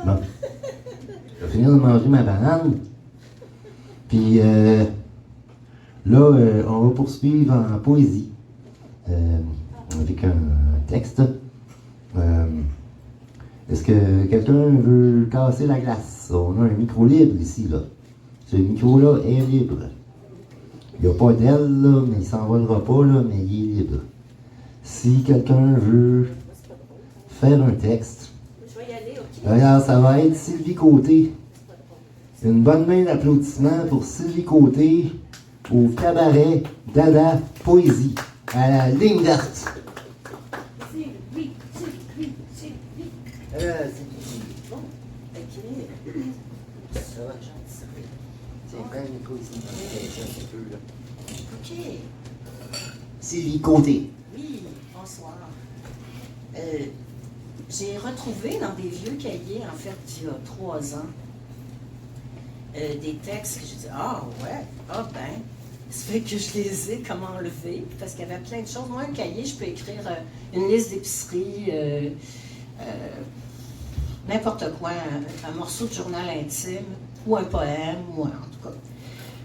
Bon. Je vais finir de manger ma banane. Puis là, on va poursuivre en poésie. Avec un texte. Est-ce que quelqu'un veut casser la glace? On a un micro libre ici, là. Ce micro-là est libre. Il n'y a pas d'aile, là, mais il ne s'envolera pas, là, mais il est libre. Si quelqu'un veut faire un texte, je vais y aller, ok? regarde, ça va être Sylvie Côté. Une bonne main d'applaudissements pour Sylvie Côté au cabaret Dada Poésie, à la ligne verte. Sylvie. Bon, ok. Ça va, gentil. Tiens, prends le micro ici. Un peu, là. Ok. Sylvie Côté. Oui, bonsoir. J'ai retrouvé dans des vieux cahiers, en fait, il y a 3 ans, des textes que j'ai dit, ah ouais, ah ben, ça fait que je les ai comme enlevés, parce qu'il y avait plein de choses. Moi, un cahier, je peux écrire une liste d'épicerie, n'importe quoi, un morceau de journal intime, ou un poème, ou en tout cas.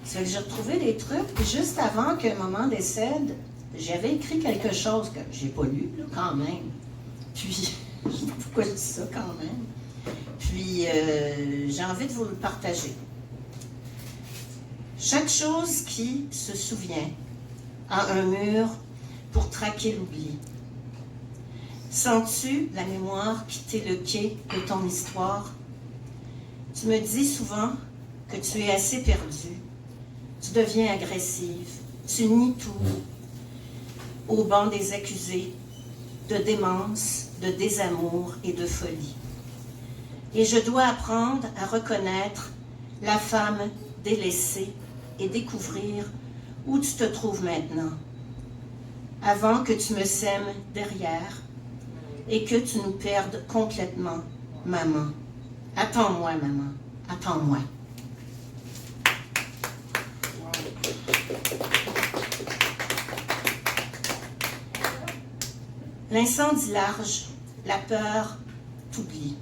Ça fait que j'ai retrouvé des trucs, puis juste avant qu'un moment décède, j'avais écrit quelque chose que j'ai pas lu, là, quand même. Puis, je sais pas pourquoi je dis ça quand même. Puis, j'ai envie de vous le partager. Chaque chose qui se souvient a un mur pour traquer l'oubli. Sens-tu la mémoire quitter le quai de ton histoire? Tu me dis souvent que tu es assez perdue. Tu deviens agressive. Tu nies tout. Au banc des accusés, de démence, de désamour et de folie. Et je dois apprendre à reconnaître la femme délaissée et découvrir où tu te trouves maintenant, avant que tu me sèmes derrière et que tu nous perdes complètement, maman. Attends-moi, maman, attends-moi. L'incendie large, la peur t'oublie,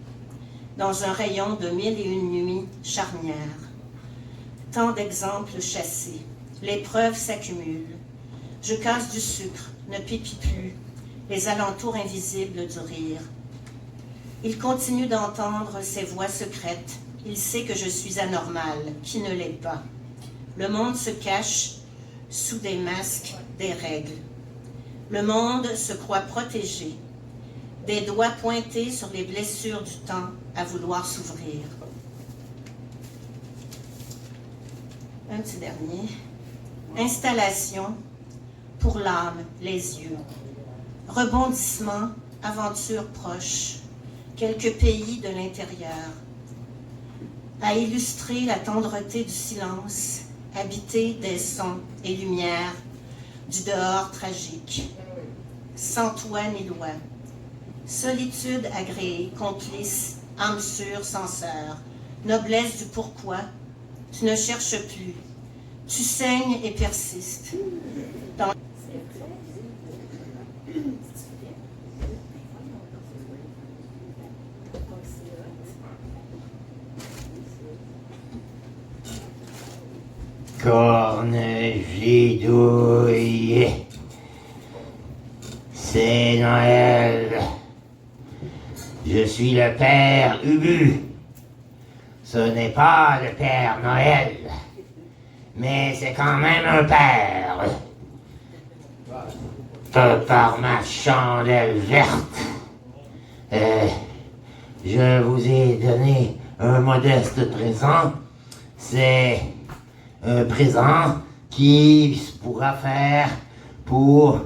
dans un rayon de 1001 nuits charnières. Tant d'exemples chassés, l'épreuve s'accumule. Je casse du sucre, ne pipie plus, les alentours invisibles du rire. Il continue d'entendre ses voix secrètes. Il sait que je suis anormale, qui ne l'est pas. Le monde se cache sous des masques, des règles. Le monde se croit protégé, des doigts pointés sur les blessures du temps à vouloir s'ouvrir. Un petit dernier. Installation pour l'âme, les yeux. Rebondissement, aventure proche. Quelques pays de l'intérieur. À illustrer la tendreté du silence, habiter des sons et lumières, du dehors tragique. Sans toi ni loi. Solitude agréée, complice, âme sûre, censeur. Noblesse du pourquoi. Tu ne cherches plus. Tu saignes et persistes. Dans... Corne gidouille, c'est Noël. Je suis le Père Ubu. Ce n'est pas le Père Noël, mais c'est quand même un père. Par ma chandelle verte, je vous ai donné un modeste présent. C'est un présent qui pourra faire pour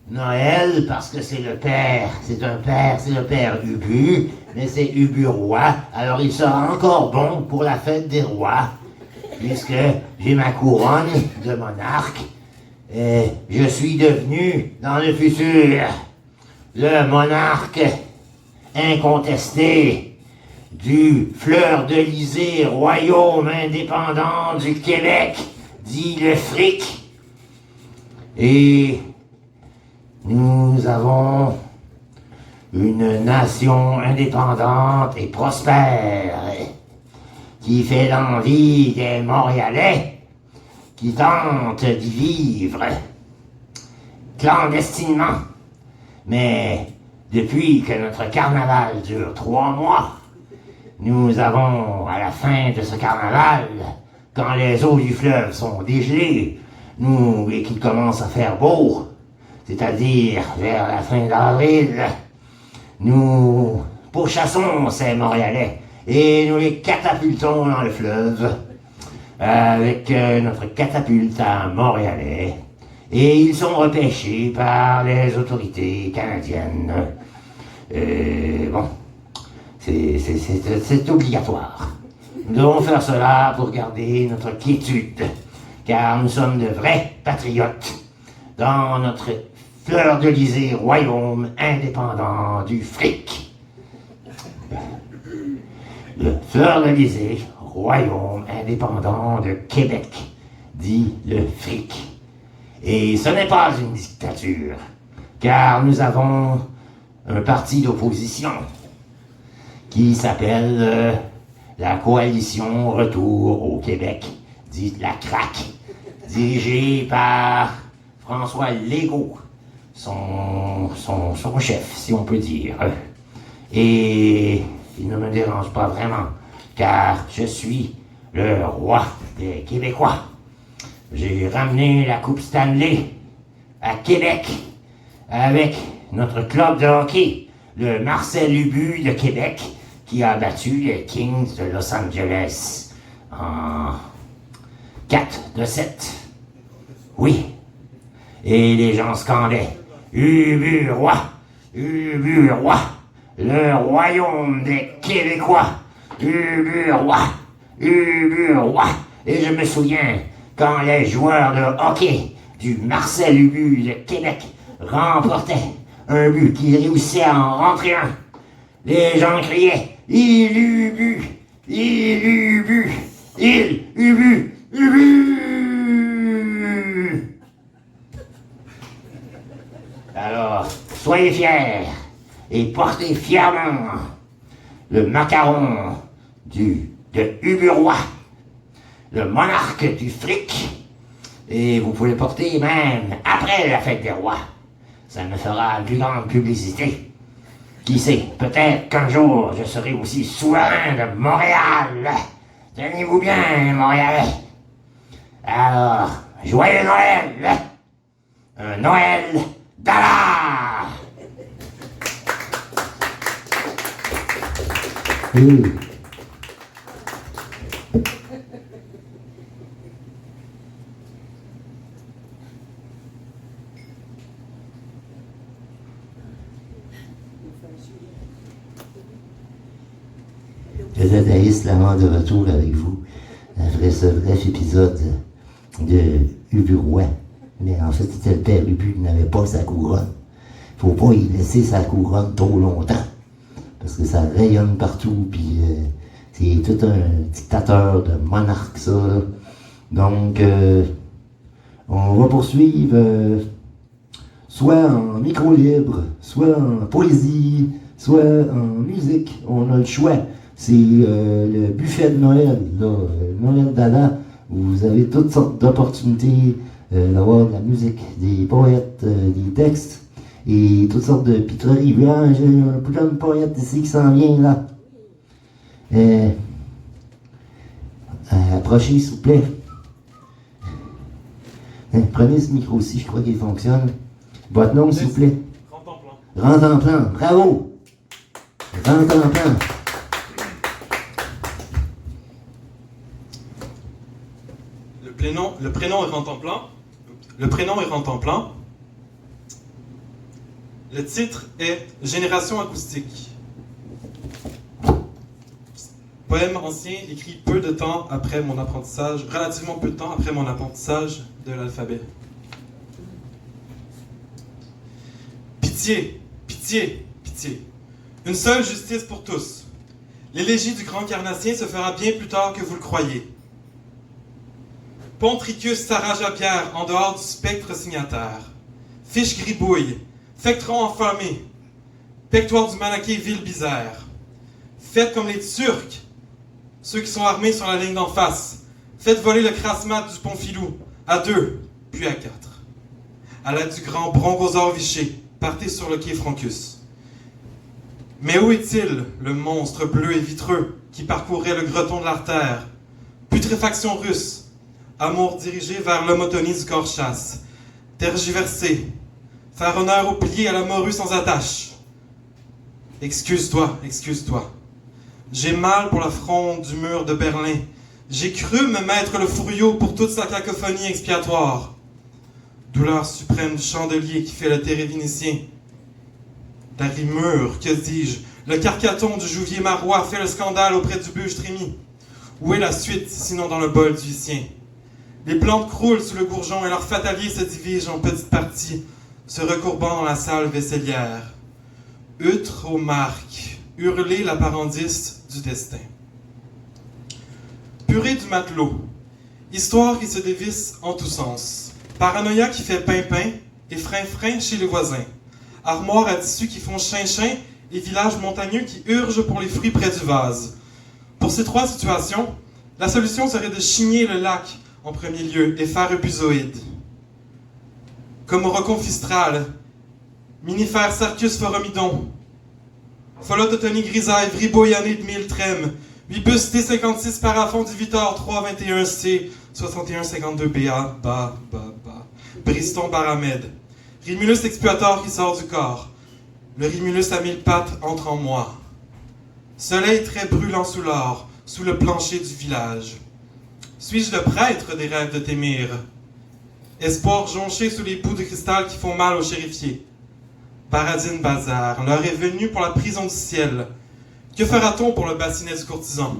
Noël, parce que c'est le père, c'est un père, c'est le père Ubu, mais c'est Ubu roi, alors il sera encore bon pour la fête des rois, puisque j'ai ma couronne de monarque, et je suis devenu, dans le futur, le monarque incontesté du fleur-de-lysée royaume indépendant du Québec, dit le fric. Et nous avons une nation indépendante et prospère, qui fait l'envie des Montréalais, qui tentent d'y vivre clandestinement. Mais depuis que notre carnaval dure 3 mois, nous avons, à la fin de ce carnaval, quand les eaux du fleuve sont dégelées, et qu'il commence à faire beau, c'est-à-dire vers la fin d'avril, nous pourchassons ces Montréalais et nous les catapultons dans le fleuve avec notre catapulte à Montréalais. Et ils sont repêchés par les autorités canadiennes. Bon, c'est obligatoire. Nous devons faire cela pour garder notre quiétude, car nous sommes de vrais patriotes dans notre fleur-de-lysée royaume indépendant du fric. Le fleur-de-lysée royaume indépendant de Québec, dit le fric. Et ce n'est pas une dictature, car nous avons un parti d'opposition qui s'appelle la Coalition Retour au Québec, dite la CRAQ, dirigée par François Legault, son chef, si on peut dire. Et il ne me dérange pas vraiment, car je suis le roi des Québécois. J'ai ramené la Coupe Stanley à Québec avec notre club de hockey, le Marcel Ubu de Québec, qui a battu les Kings de Los Angeles en 4-7. Oui. Et les gens scandaient « Ubu roi, Ubu roi, le royaume des Québécois, Ubu roi, Ubu roi ». Et je me souviens, quand les joueurs de hockey du Marcel Ubu de Québec remportaient un but qui réussissait à en rentrer un, les gens criaient « Il Ubu, il Ubu, il Ubu, Ubu ». Alors, soyez fiers et portez fièrement le macaron de Ubu-Roi, le monarque du fric, et vous pouvez le porter même après la fête des rois. Ça me fera une plus grande publicité. Qui sait, peut-être qu'un jour je serai aussi souverain de Montréal. Tenez-vous bien, Montréalais. Alors, joyeux Noël! Un Noël d'Allah! Le dadaïste Lamar de retour avec vous après ce bref épisode de Ubu-Roi. Mais en fait, c'était le père Ubu qui n'avait pas sa couronne. Faut pas y laisser sa couronne trop longtemps, parce que ça rayonne partout, puis c'est tout un dictateur de monarque, ça. Là. Donc, on va poursuivre soit en micro libre, soit en poésie, soit en musique. On a le choix. C'est le buffet de Noël, là, Noël d'Allah, où vous avez toutes sortes d'opportunités d'avoir de la musique, des poètes, des textes, et toutes sortes de pitreries. Ah, j'ai un plein de poètes ici qui s'en vient, là. Approchez, s'il vous plaît. Prenez ce micro-ci, je crois qu'il fonctionne. Votre nom, s'il vous plaît. Rantanplan. Bravo! Rantanplan. Le prénom est Rantanplan. Le prénom est Rantanplan. Le titre est Génération acoustique. Poème ancien écrit peu de temps après mon apprentissage, relativement peu de temps après mon apprentissage de l'alphabet. Pitié, pitié, pitié. Une seule justice pour tous. L'élégie du grand carnassien se fera bien plus tard que vous le croyez. Pontricus s'arrache à pierre en dehors du spectre signataire. Fiche gribouille, fectron enflammé. Pectoire du Malaquais, ville bizarre. Faites comme les Turcs, ceux qui sont armés sur la ligne d'en face. Faites voler le Krasmat du pont Filou, à 2, puis à 4. À l'aide du grand bronchosaure Vichy, partez sur le quai Francus. Mais où est-il, le monstre bleu et vitreux qui parcourait le greton de l'artère? Putréfaction russe, amour dirigé vers l'homotonie du corps chasse, tergiversé, faire honneur au plié à la morue sans attache. Excuse-toi, excuse-toi. J'ai mal pour la fronde du mur de Berlin. J'ai cru me mettre le fourreau pour toute sa cacophonie expiatoire. Douleur suprême du chandelier qui fait le térévinicien. La rimure, que dis-je? Le carcaton du jouvier marois fait le scandale auprès du bûche trémi. Où est la suite, sinon dans le bol du vicien? Les plantes croulent sous le gourgeon et leur fatalier se divise en petites parties, se recourbant dans la salle vaisselière. Utre aux marques, hurler l'appendice du destin. Purée du matelot. Histoire qui se dévisse en tous sens. Paranoïa qui fait pimpin et frein-frein chez les voisins. Armoires à tissu qui font chin-chin et villages montagneux qui urgent pour les fruits près du vase. Pour ces trois situations, la solution serait de chigner le lac en premier lieu et faire epusoïde. Comme au reconfistral, minifère Sarcus foromidon, Folototony grisaille vriboyané de 1000 trèmes, 8 bus T56 parafond du Vitor 321 C 6152 BA, bas, Briston Baramède, Rimulus expiator qui sort du corps, le Rimulus à 1000 pattes entre en moi. Soleil très brûlant sous l'or, sous le plancher du village. Suis-je le prêtre des rêves de Témir? Espoir jonché sous les bouts de cristal qui font mal aux chérifiers. Paradine bazar, l'heure est venue pour la prison du ciel. Que fera-t-on pour le bassinet du courtisan?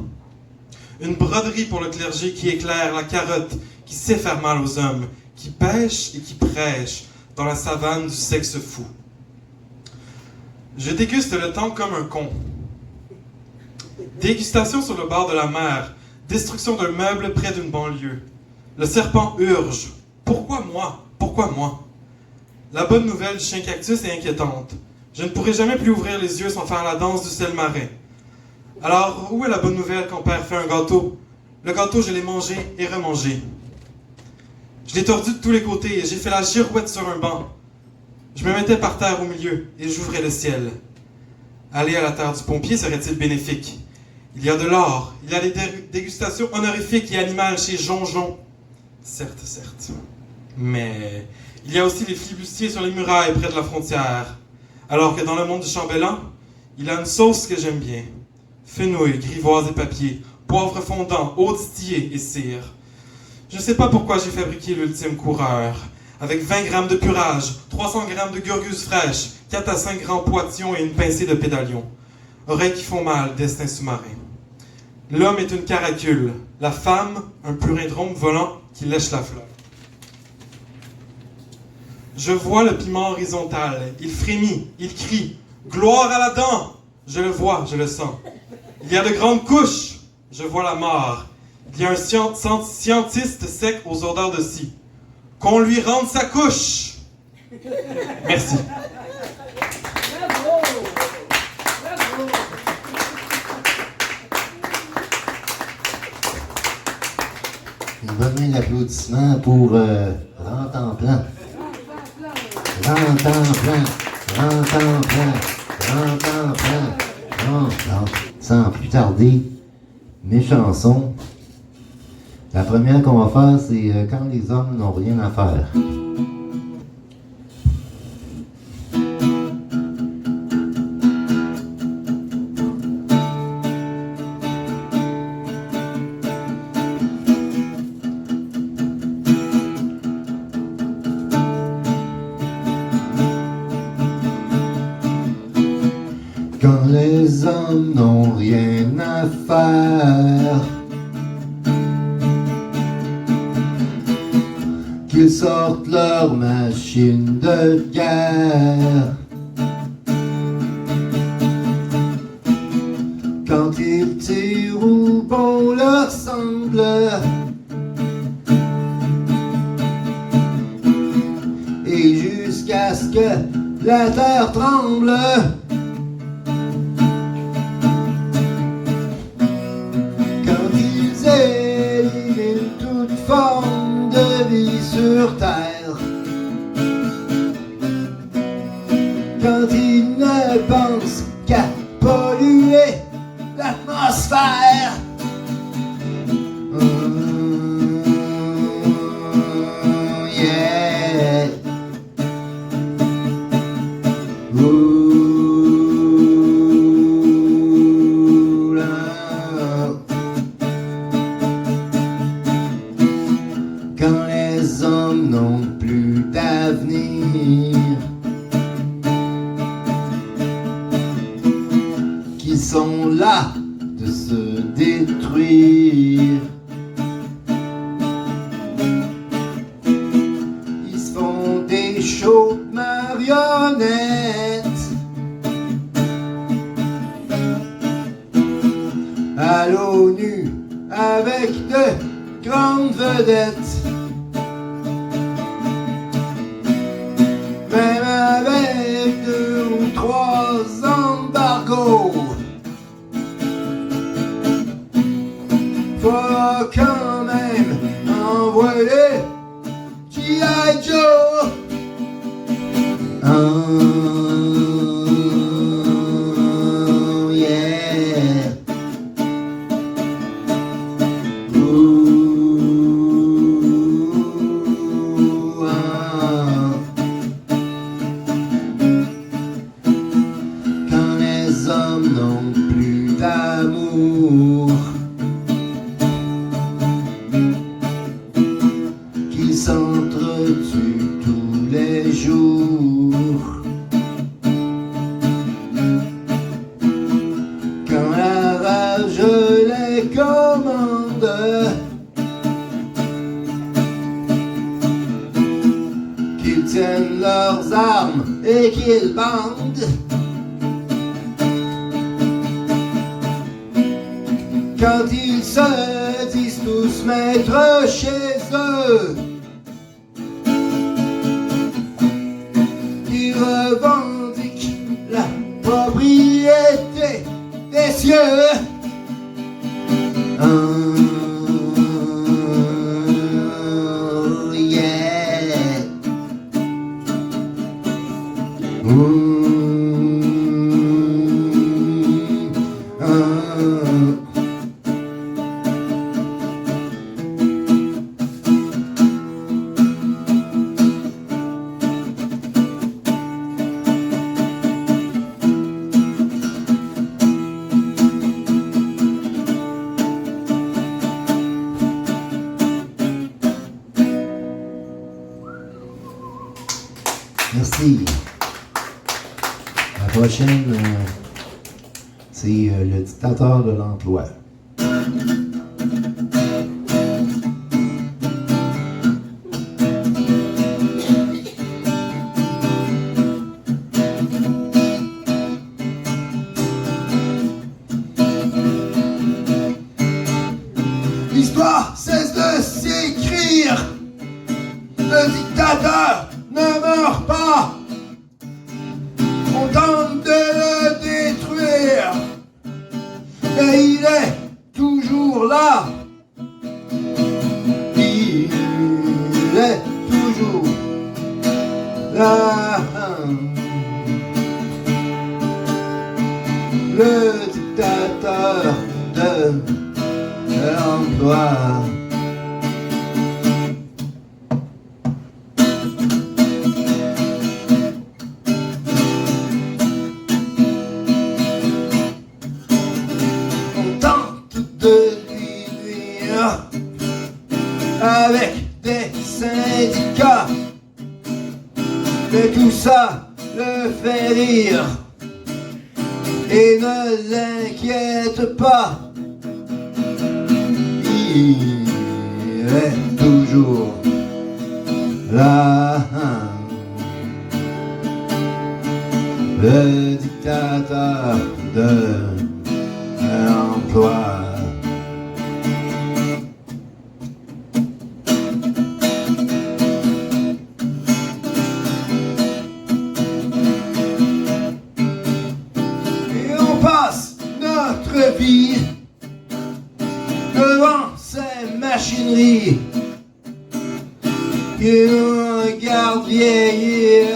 Une broderie pour le clergé qui éclaire la carotte, qui sait faire mal aux hommes, qui pêche et qui prêche dans la savane du sexe fou. Je déguste le temps comme un con. Dégustation sur le bord de la mer, destruction d'un meuble près d'une banlieue. Le serpent urge. Pourquoi moi? Pourquoi moi? La bonne nouvelle du chien cactus est inquiétante. Je ne pourrai jamais plus ouvrir les yeux sans faire la danse du sel marin. Alors, où est la bonne nouvelle quand père fait un gâteau? Le gâteau, je l'ai mangé et remangé. Je l'ai tordu de tous les côtés et j'ai fait la girouette sur un banc. Je me mettais par terre au milieu et j'ouvrais le ciel. Aller à la terre du pompier serait-il bénéfique? Il y a de l'or, il y a des dégustations honorifiques et animales chez Jonjon. Certes, certes. Mais il y a aussi les flibustiers sur les murailles près de la frontière. Alors que dans le monde du chambellan, il a une sauce que j'aime bien. Fenouil, grivoise et papier, poivre fondant, eau distillée et cire. Je ne sais pas pourquoi j'ai fabriqué l'ultime coureur. Avec 20 grammes de purage, 300 grammes de gurgus fraîches, 4 à 5 grands poitillons et une pincée de pédalion. Oreilles qui font mal, destin sous-marin. L'homme est une caracule, la femme, un purindrome volant qui lèche la fleur. Je vois le piment horizontal, il frémit, il crie, gloire à la dent! Je le vois, je le sens. Il y a de grandes couches, je vois la mort. Il y a un scientiste sec aux odeurs de scie. Qu'on lui rende sa couche! Merci. Bravo! Bravo! Une bonne main d'applaudissements pour Rantanplan. Rantanplan. Rantanplan. Rantanplan. Bon, sans plus tarder, mes chansons. La première qu'on va faire, c'est Quand les hommes n'ont rien à faire. Quand les hommes n'ont rien à faire, qu'ils sortent leur machine de guerre. Quand ils tirent où bon leur semble, et jusqu'à ce que la terre tremble, l'atmosphère. Yeah. Ouh là. Quand les hommes n'ont plus d'avenir, qui sont là de se détruire, ils se font des shows de marionnettes à l'ONU avec de grandes vedettes. Même avec 2 ou 3 embargos, faut quand même envoyer G.I. Joe. Oh, yeah. Ooh, ah. Quand les hommes n'ont plus d'amour, qu'ils s'entretuent tous les jours, quand la rage les commande, qu'ils tiennent leurs armes et qu'ils bandent, quand ils se disent tous maîtres chez eux, qu'ils revendiquent la propriété des cieux. Oh, yeah. Oh. Merci. La prochaine, c'est le dictateur de l'emploi. L'histoire cesse de s'écrire. Le dictateur ne meurt pas. On tente de le détruire, mais il est toujours là. Il est toujours là. Le dictateur de l'emploi. Avec des syndicats, mais tout ça le fait rire et ne l'inquiète pas. Il est toujours là. Le dictateur de l'emploi. Vie devant ces machineries qui nous regardent vieillir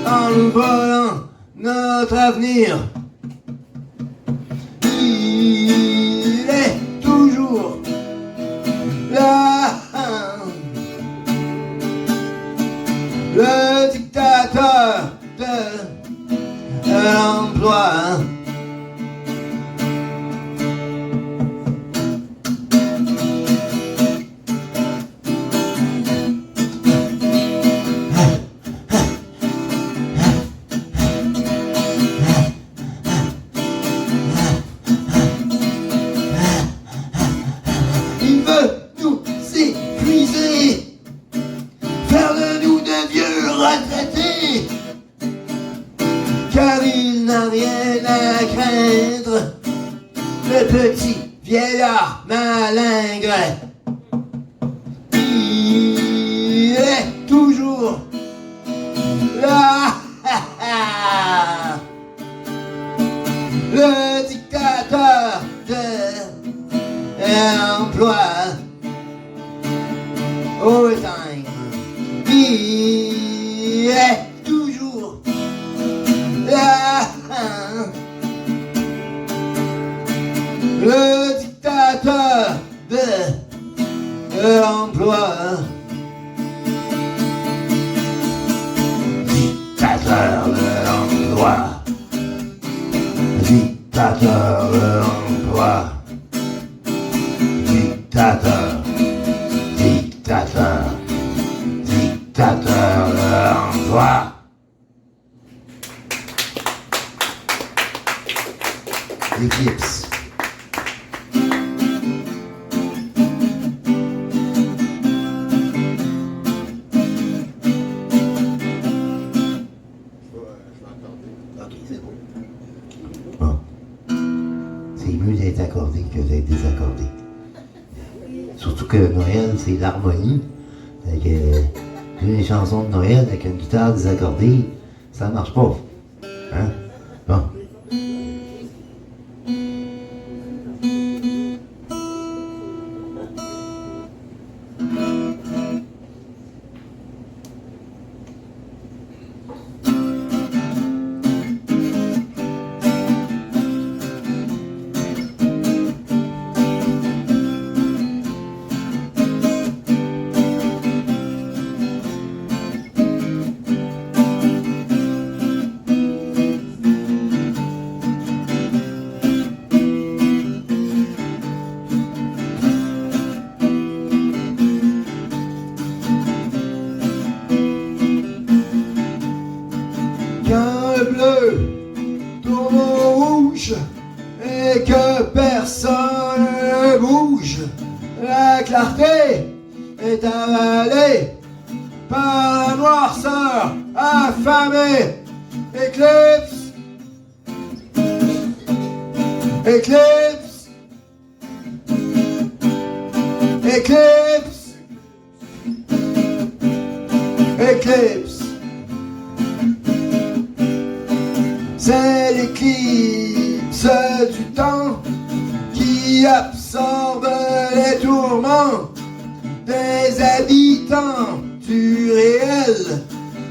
en nous volant notre avenir. Il il est toujours là. Le dictateur de l'emploi. Il veut nous épuiser, faire de nous de vieux retraités, car il n'a rien à craindre, le petit vieillard malingre. Il est toujours là. Le dictateur de l'emploi. Overtime. Il est toujours là. Le dictateur de l'emploi. Dictateur de l'emploi. Dictateur de l'emploi. Dictateur. Dictateur. Dictateur de l'emploi. Eclipse. Ok, c'est bon. Bon. C'est mieux d'être accordé que d'être désaccordé. Surtout que Noël, c'est l'harmonie. Fait que les chansons de Noël avec une guitare désaccordée, ça marche pas. Hein? Bon. Quand le bleu tourne au rouge et que personne ne bouge, la clarté est avalée par la noirceur affamée. Éclipse, éclipse, éclipse, éclipse. C'est l'éclipse du temps qui absorbe les tourments des habitants du réel,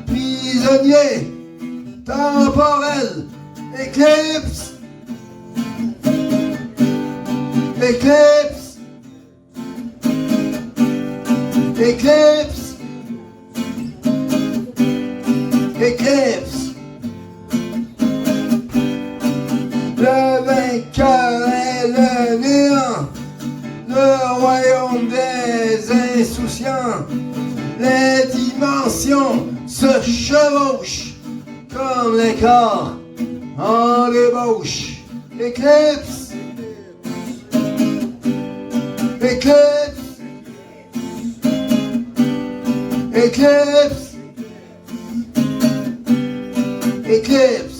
prisonniers temporels. Éclipse, éclipse, éclipse, éclipse. Le vainqueur est le néant, le royaume des insouciants. Les dimensions se chevauchent comme les corps en débauche. Éclipse, éclipse, éclipse, éclipse.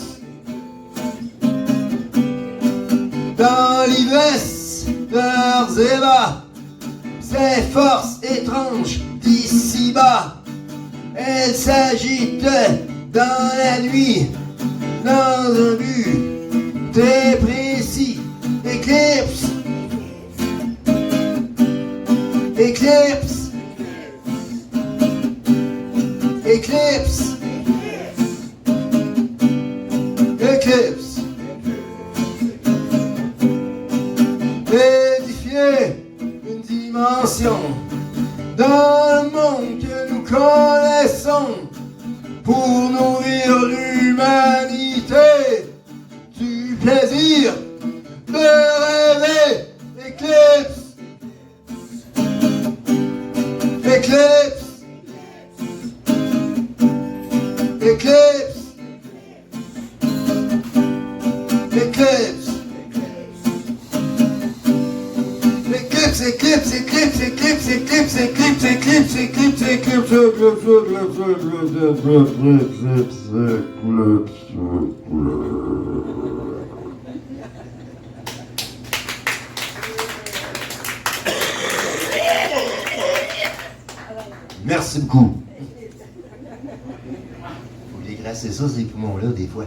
Dans l'ivresse de leurs ébats, ces forces étranges d'ici-bas, elles s'agitent dans la nuit, dans un but très précis. Éclipse, éclipse, éclipse, éclipse. attention dans le monde que nous connaissons pour nourrir l'humanité du plaisir de rêver. Éclipse, éclipse, éclipse, éclipse. Eclipse, eclipse, eclipse, eclipse, eclipse, eclipse, eclipse, eclipse, eclipse, Merci beaucoup. Faut dégrasser ça, ces poumons-là, des fois.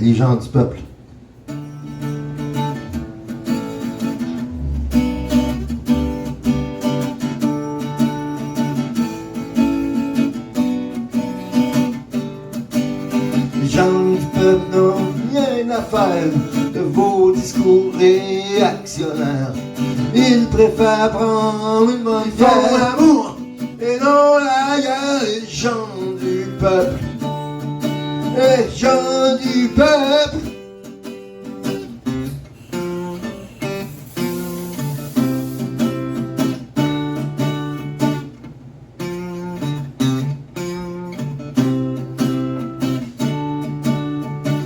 Les gens du peuple. Les gens du peuple n'ont rien à faire de vos discours réactionnaires. Ils préfèrent prendre une bonne bière, l'amour et non la guerre. Les gens du peuple. Les gens du peuple.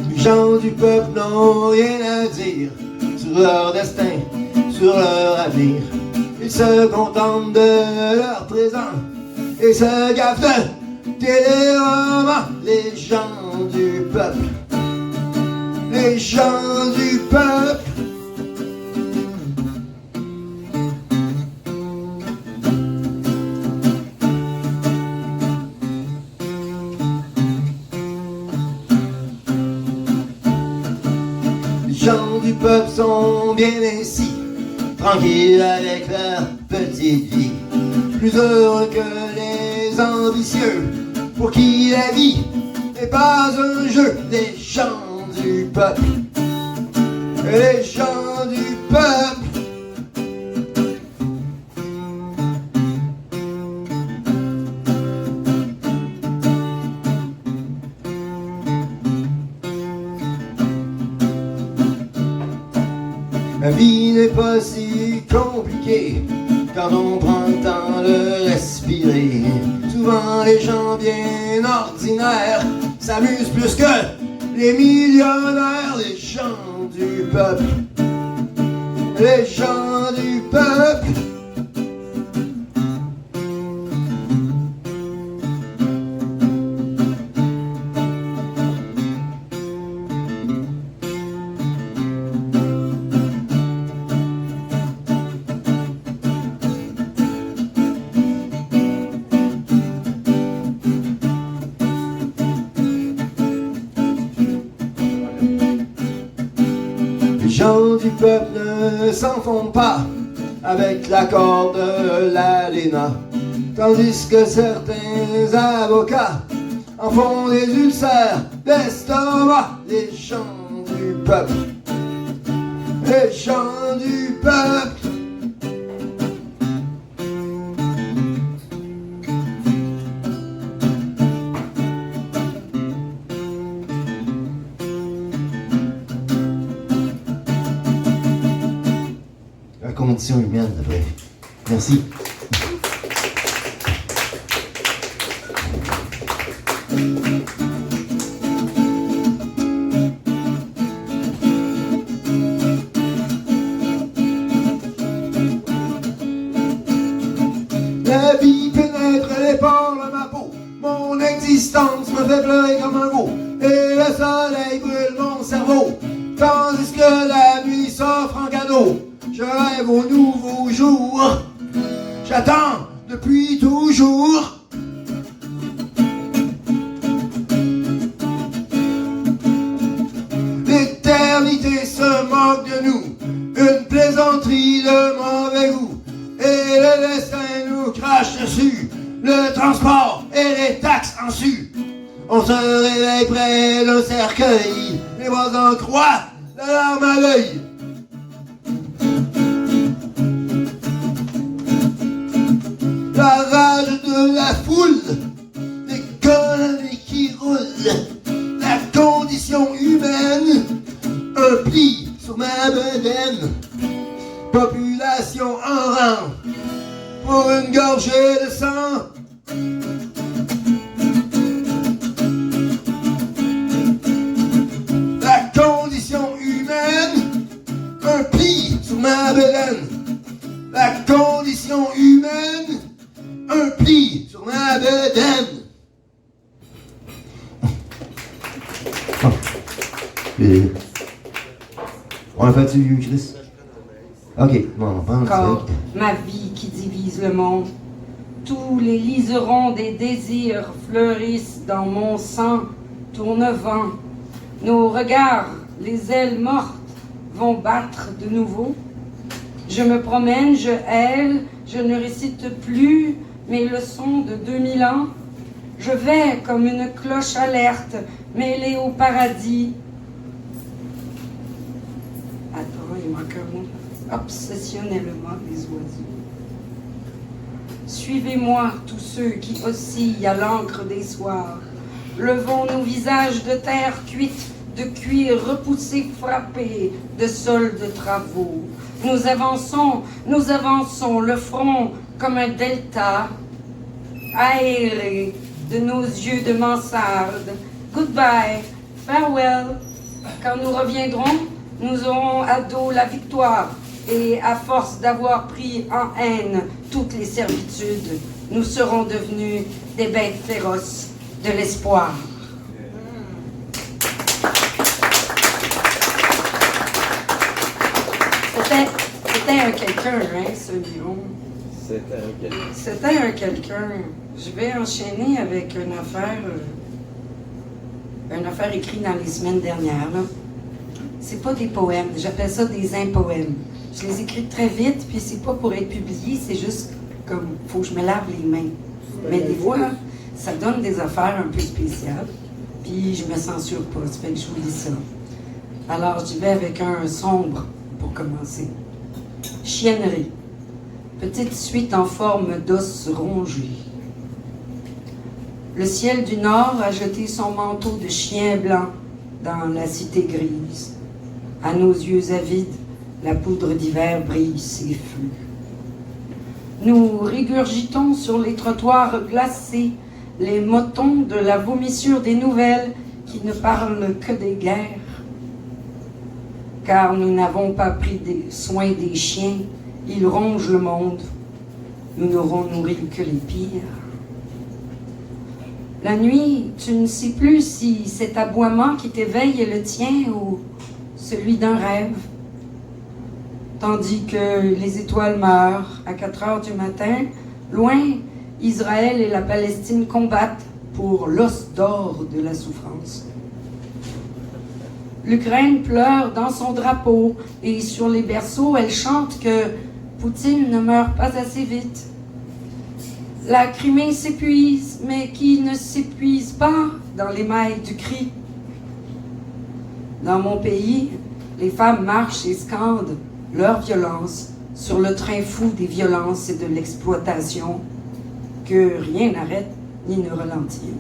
Les gens du peuple n'ont rien à dire sur leur destin, sur leur avenir. Ils se contentent de leur présent et se gaffent de téléromans. Les gens du peuple, les gens du peuple. Les gens du peuple sont bien ainsi, tranquilles avec leur petite vie, plus heureux que les ambitieux, pour qui la vie n'est pas un jeu. Les gens du peuple, les gens du peuple. La vie n'est pas si compliquée quand on prend le temps de respirer. Souvent les gens bien ordinaires s'amusent plus que les millionnaires. Les gens du peuple, les gens du peuple. Les gens du peuple ne s'en font pas avec l'accord de l'ALENA, tandis que certains avocats en font des ulcères d'estomac. Les gens du peuple, les gens du peuple. La condition humaine, vrai. Merci. La vie pénètre les pores de ma peau. Mon existence me fait pleurer comme un veau. Et le soleil brûle mon cerveau, tandis que la nuit s'offre en cadeau. Je rêve au nouveau jour. J'attends depuis toujours. L'éternité se moque de nous, une plaisanterie de mauvais goût. Et le destin nous crache dessus, le transport et les taxes en su. On se réveille près d'un cercueil, les bras en croix, la larme à l'œil. La rage de la foule, l'économie qui roule, la condition humaine, un pli sur ma bedaine, population en rang, pour une gorgée de sang. La condition humaine, un pli sur ma bedaine. La condition humaine, un pli sur ma bedaine. On a fait du Chris? Ok, bon, on prend Encore ma vie qui divise le monde. Tous les liserons des désirs fleurissent dans mon sang, tourne-vent. Nos regards, les ailes mortes, vont battre de nouveau. Je me promène, je hèle, je ne récite plus mes leçons de 2000 ans. Je vais comme une cloche alerte, mêlée au paradis. Attends, il manque un mot. Obsessionnellement des oiseaux. Suivez-moi, tous ceux qui oscillent à l'encre des soirs. Levons nos visages de terre cuite, de cuir repoussé, frappé, de sols de travaux. Nous avançons, le front comme un delta, aéré de nos yeux de mansarde. Goodbye, farewell. Quand nous reviendrons, nous aurons à dos la victoire. Et à force d'avoir pris en haine toutes les servitudes, nous serons devenus des bêtes féroces de l'espoir. C'était un quelqu'un, hein, ce livre. C'était un quelqu'un. Je vais enchaîner avec une affaire écrite dans les semaines dernières, là. C'est pas des poèmes, j'appelle ça des impoèmes. Je les écris très vite, puis c'est pas pour être publié, c'est juste comme, faut que je me lave les mains. Mais des fois, ça donne des affaires un peu spéciales, puis je me censure pas, ça fait que je vous lis ça. Alors, j'y vais avec un sombre pour commencer. Chiennerie. Petite suite en forme d'os rongé. Le ciel du nord a jeté son manteau de chien blanc dans la cité grise. À nos yeux avides, la poudre d'hiver brille ses flux. Nous régurgitons sur les trottoirs glacés les motons de la vomissure des nouvelles qui ne parlent que des guerres. Car nous n'avons pas pris soin des chiens, ils rongent le monde. Nous n'aurons nourri que les pires. La nuit, tu ne sais plus si cet aboiement qui t'éveille est le tien ou celui d'un rêve. Tandis que les étoiles meurent à 4 heures du matin, loin, Israël et la Palestine combattent pour l'os d'or de la souffrance. L'Ukraine pleure dans son drapeau et sur les berceaux, elle chante que Poutine ne meurt pas assez vite. La Crimée s'épuise, mais qui ne s'épuise pas dans les mailles du cri. Dans mon pays, les femmes marchent et scandent leur violence sur le train fou des violences et de l'exploitation que rien n'arrête ni ne ralentit.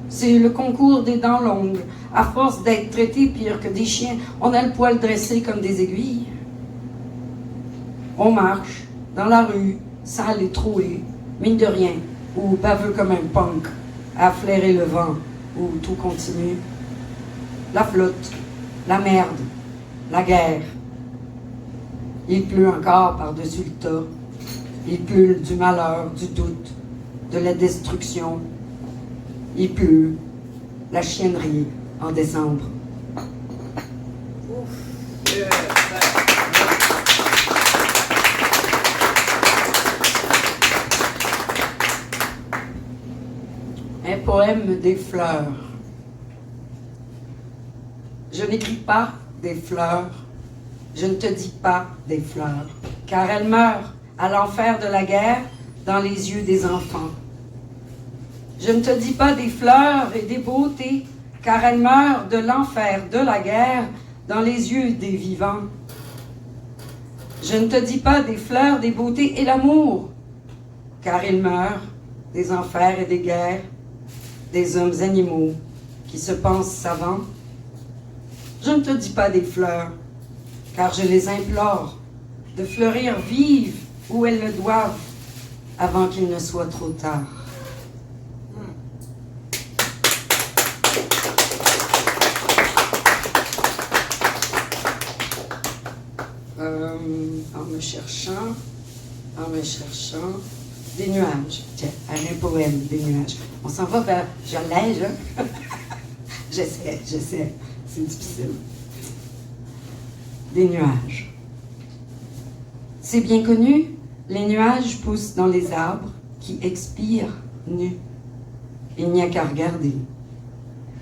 C'est le concours des dents longues. À force d'être traités pire que des chiens, on a le poil dressé comme des aiguilles. On marche dans la rue, sale et trouée, mine de rien, ou baveux comme un punk, à flairer le vent, où tout continue. La flotte, la merde, la guerre. Il pleut encore par-dessus le tas. Il pleut du malheur, du doute, de la destruction. Il pleut la chiennerie en décembre. Un poème des fleurs. Je n'écris pas des fleurs, je ne te dis pas des fleurs, car elles meurent à l'enfer de la guerre dans les yeux des enfants. Je ne te dis pas des fleurs et des beautés, car elle meurt de l'enfer, de la guerre, dans les yeux des vivants. Je ne te dis pas des fleurs, des beautés et l'amour, car il meurt des enfers et des guerres, des hommes animaux qui se pensent savants. Je ne te dis pas des fleurs, car je les implore de fleurir vives où elles le doivent, avant qu'il ne soit trop tard. En me cherchant, des nuages. Tiens, un poème, des nuages. On s'en va vers, je l'ai, hein? J'essaie, c'est difficile. Des nuages. C'est bien connu, les nuages poussent dans les arbres qui expirent nus. Il n'y a qu'à regarder.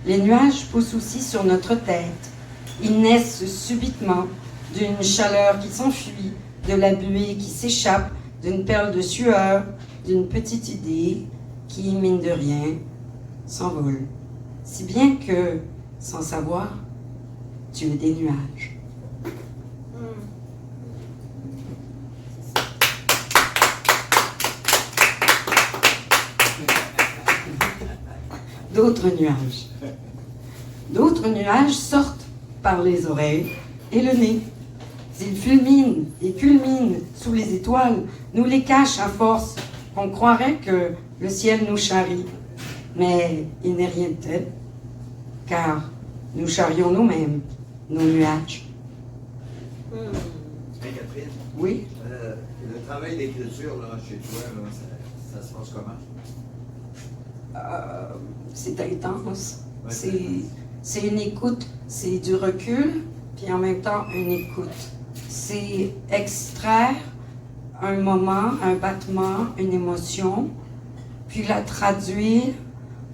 Les nuages poussent aussi sur notre tête. Ils naissent subitement d'une chaleur qui s'enfuit, de la buée qui s'échappe, d'une perle de sueur, d'une petite idée qui, mine de rien, s'envole. Si bien que, sans savoir, tu es des nuages. D'autres nuages. D'autres nuages sortent par les oreilles et le nez. Ils fulminent et culminent sous les étoiles, nous les cachent à force qu'on croirait que le ciel nous charrie. Mais il n'est rien de tel, car nous charrions nous-mêmes nos nuages. Hey Catherine, Oui? le travail d'écriture là, chez toi, là, ça se passe comment? C'est intense. Ouais. C'est une écoute, c'est du recul, puis en même temps une écoute. C'est extraire un moment, un battement, une émotion, puis la traduire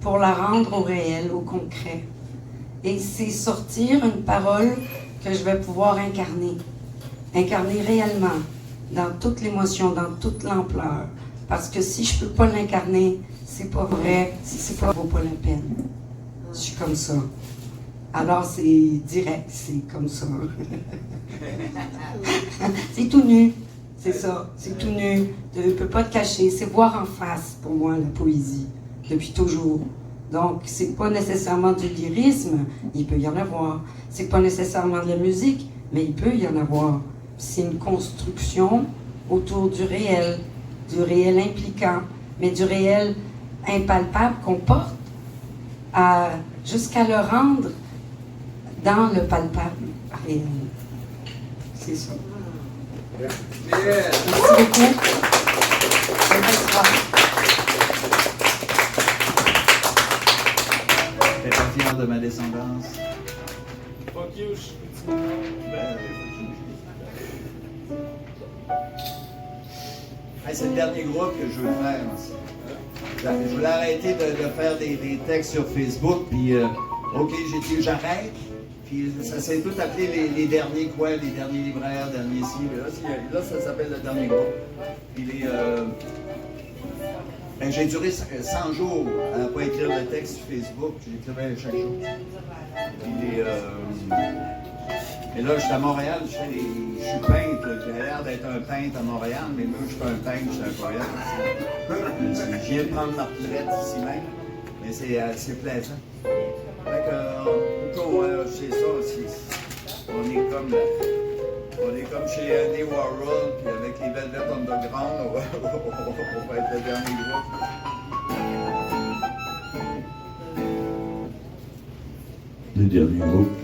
pour la rendre au réel, au concret. Et c'est sortir une parole que je vais pouvoir incarner réellement, dans toute l'émotion, dans toute l'ampleur. Parce que si je peux pas l'incarner, c'est pas vrai, ça vaut pas la peine. Je suis comme ça. Alors c'est direct, c'est comme ça. C'est tout nu, c'est ça, c'est tout nu. Je ne peux pas te cacher, c'est voir en face pour moi la poésie, depuis toujours. Donc c'est pas nécessairement du lyrisme, il peut y en avoir. C'est pas nécessairement de la musique, mais il peut y en avoir. C'est une construction autour du réel impliquant, mais du réel impalpable qu'on porte jusqu'à le rendre dans le palpable réel. C'est ça. Merci beaucoup. T'es pas fier de ma descendance? Fuck you, Hey, c'est le dernier groupe que je veux faire aussi. Je voulais arrêter de faire des textes sur Facebook, puis OK, j'ai dit j'arrête. Puis ça s'est tout appelé les derniers quoi, les derniers libraires, derniers ci. Là, ça s'appelle le dernier groupe. Puis j'ai duré 100 jours à ne pas écrire le texte sur Facebook. J'écrivais chaque jour. Puis et là, je suis à Montréal, je suis peintre. J'ai l'air d'être un peintre à Montréal, mais moi, je suis pas un peintre, je suis un poète. Je viens de prendre ma retraite ici même, mais c'est plaisant. Fait que, c'est ça aussi. On est comme chez Andy Warhol, puis avec les Velvet Underground, on va être le dernier groupe. Le dernier groupe.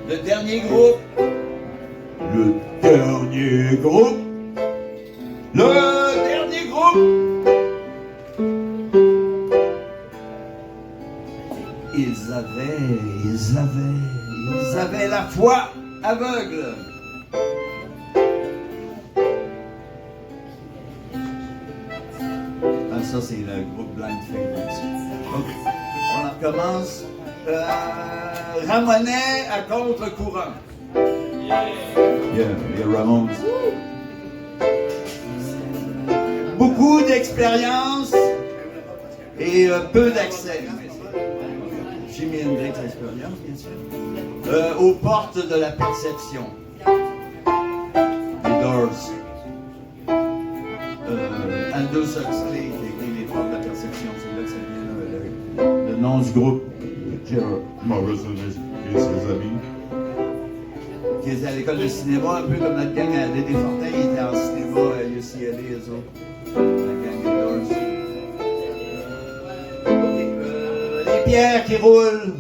Le dernier groupe. Le dernier groupe. Le dernier groupe. Ils avaient la foi aveugle. Ah, ça, c'est le groupe Blind Faith. OK. On en recommence. Ramonais à contre-courant. Yeah, Ramones. Beaucoup d'expérience et peu d'accès. Jimi Hendrix expérience, bien sûr. Aux portes de la perception. Les Doors. Aldous Huxley qui écrit Les portes de la perception. C'est là que ça vient le nom du groupe. Gerald Morrison et ses amis. Qui étaient à l'école de cinéma, un peu comme notre gang à Dédé Fortin, ils étaient en cinéma à UCLA, eux autres. La gang des Doors. Les pierres qui roulent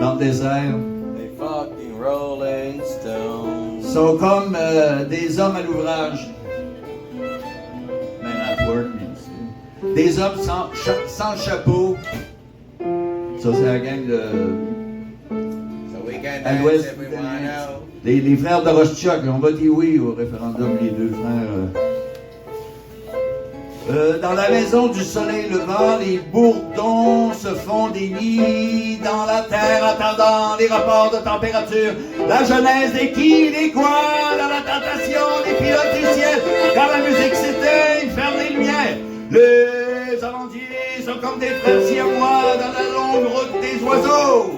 dans le désert. Les fucking Rolling Stones. Sont comme des hommes à l'ouvrage. Même à work, mais aussi. Des hommes sans chapeau. Ça, c'est la gang de. So we can À dance l'ouest. if we wanna. Les frères de Rochechouc, ils ont voté oui au référendum, les deux frères. Dans la maison du soleil levant, les bourdons se font des nids dans la terre, attendant les rapports de température. La jeunesse des qui, les quoi, dans la tentation des pilotes du ciel. Quand la musique s'éteint, ils ferment les lumières. Les amandiers sont comme des frères siamois dans la longue route des oiseaux.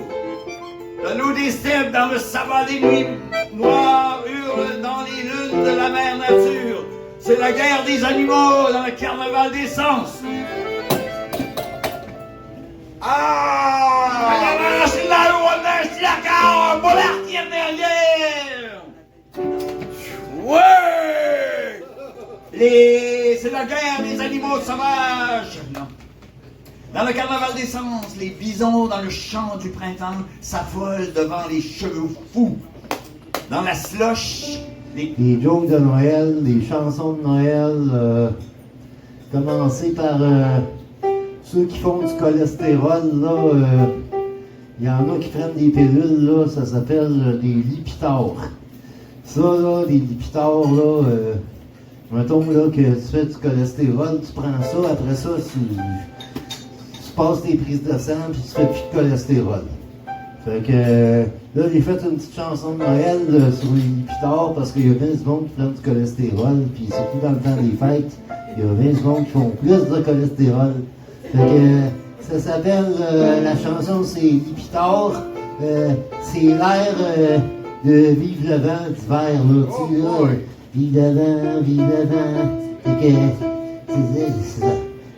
Le loup des steppes dans le sabbat des nuits noires hurle dans les lunes de la mère nature. C'est la guerre des animaux dans le carnaval des sens. Ah! C'est la loi de la gare, pour l'artillerie derrière! Ouais! C'est la guerre des animaux sauvages! Non. Dans le carnaval des sens, les bisons dans le champ du printemps s'affolent devant les cheveux fous. Dans la slush, Les jokes de Noël, les chansons de Noël, commencer par ceux qui font du cholestérol, là, il y en a qui prennent des pilules, là, ça s'appelle des Lipitor. Ça, là, des Lipitor, là, mettons là, que tu fais du cholestérol, tu prends ça, après ça, tu passes tes prises de sang, puis tu fais plus de cholestérol. Fait que là, j'ai fait une petite chanson de Noël sur les Lipitor parce qu'il y a bien du monde qui prennent du cholestérol, puis surtout dans le temps des fêtes, il y a bien du monde qui font plus de cholestérol. Fait que ça s'appelle, la chanson c'est Lipitor, c'est l'air de Vive le vent d'hiver, là, tu sais, là, Vive le vent, vive le vent. Fait que, c'est ça.